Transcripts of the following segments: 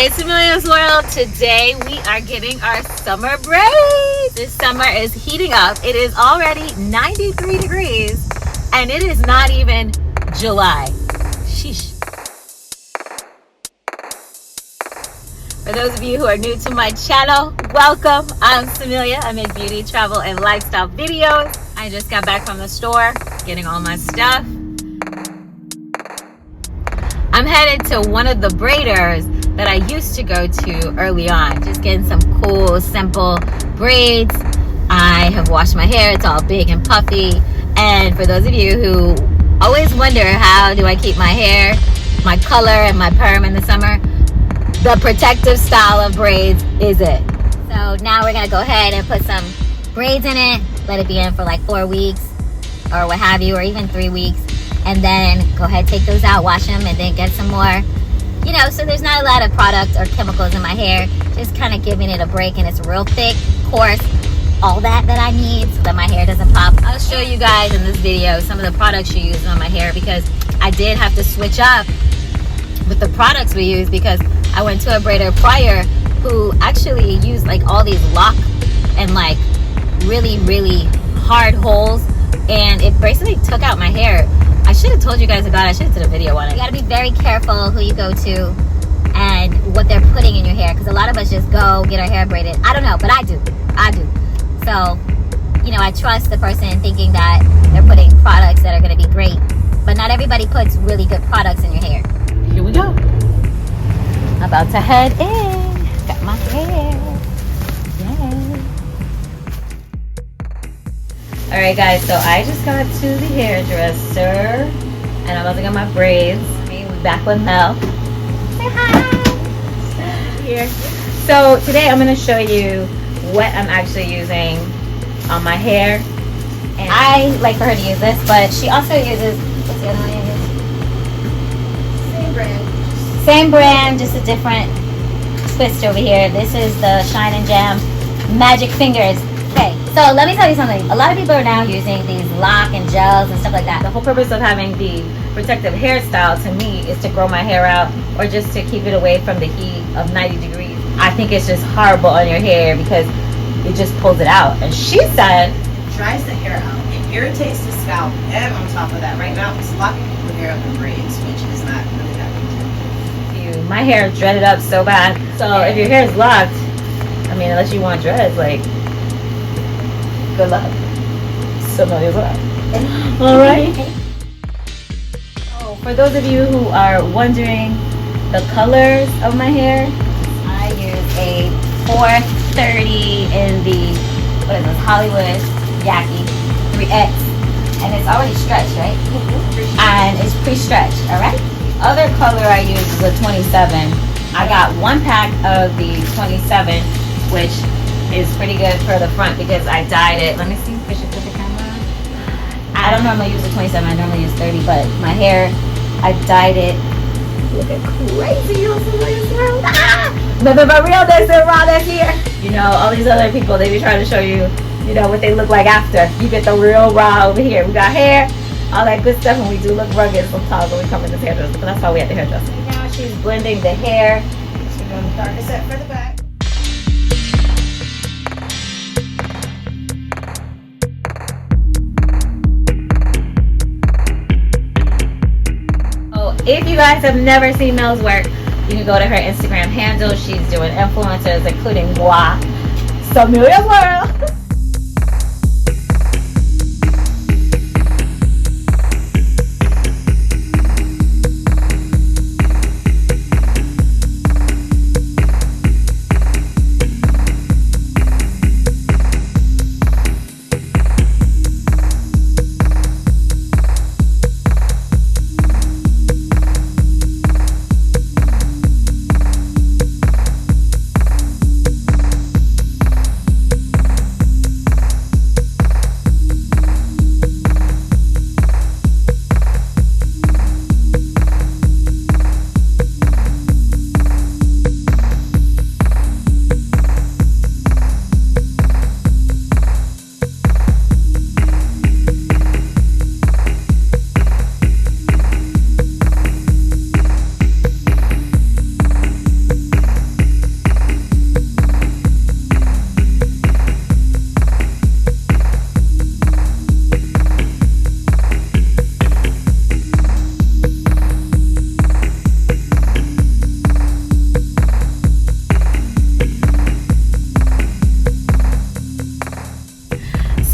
Hey, Samelia's World. Today we are getting our summer braids. This summer is heating up. It is already 93 degrees and it is not even July. Sheesh. For those of you who are new to my channel, welcome. I'm Samelia. I make beauty, travel, and lifestyle videos. I just got back from the store, getting all my stuff. I'm headed to one of the braiders that I used to go to early on, just getting some cool, simple braids. I have washed my hair, it's all big and puffy. And for those of you who always wonder how do I keep my hair, my color, and my perm in the summer, the protective style of braids is it. So now we're gonna go ahead and put some braids in it, let it be in for like 4 weeks or what have you, or even 3 weeks. And then go ahead, take those out, wash them, and then get some more. You know, so there's not a lot of product or chemicals in my hair. Just kind of giving it a break, and it's real thick, coarse, all that I need so that my hair doesn't pop. I'll show you guys in this video some of the products you use on my hair, because I did have to switch up with the products we use, because I went to a braider prior who actually used like all these lock and like really, really hard holes, and it basically took out my hair. I should have told you guys about it. I should have did a video on it. You got to be very careful who you go to and what they're putting in your hair, because a lot of us just go get our hair braided. I don't know, but I do. So, you know, I trust the person thinking that they're putting products that are going to be great, but not everybody puts really good products in your hair. Here we go. About to head in. Got my hair. Yay. Alright guys, so I just got to the hairdresser and I'm about to get my braids. We back with Mel. Say hi! Here. So today I'm going to show you what I'm actually using on my hair. And I like for her to use this, but she also uses, what's the other one you use? Same brand. Same brand, just a different twist over here. This is the Shine and Jam Magic Fingers. Okay, so let me tell you something. A lot of people are now using these lock and gels and stuff like that. The whole purpose of having the protective hairstyle to me is to grow my hair out, or just to keep it away from the heat of 90 degrees. I think it's just horrible on your hair because it just pulls it out. And she said, it dries the hair out. It irritates the scalp. And on top of that, right now it's locking the hair up in braids, which is not really that good. my hair dreaded up so bad. So if your hair is locked, I mean, unless you want dreads, like, good luck. Samelia's World. Alright. So for those of you who are wondering the colors of my hair, I use a 430 in the, what is this, Hollywood Yaki 3X. And it's already stretched, right? And it's pre-stretched, alright? Other color I use is a 27. I got one pack of the 27, which is pretty good for the front because I dyed it. Let me see if I should put the camera on. I don't normally use a 27, I normally use 30, but my hair, I dyed it. Look at crazy on Samelia's World. Nothing but realness and rawness here. You know, all these other people, they be trying to show you, you know, what they look like after. You get the real raw over here. We got hair, all that good stuff, and we do look rugged sometimes when we come in this hairdresser, but that's why we had the hairdresser. Now she's blending the hair. So we're doing the darker set for the back. If you guys have never seen Mel's work, you can go to her Instagram handle. She's doing influencers, including moi, Samelia's World.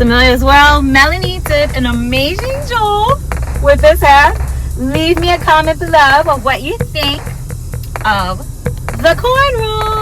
Samelia's World. Melanie did an amazing job with this hair. Leave me a comment below of what you think of the cornrows.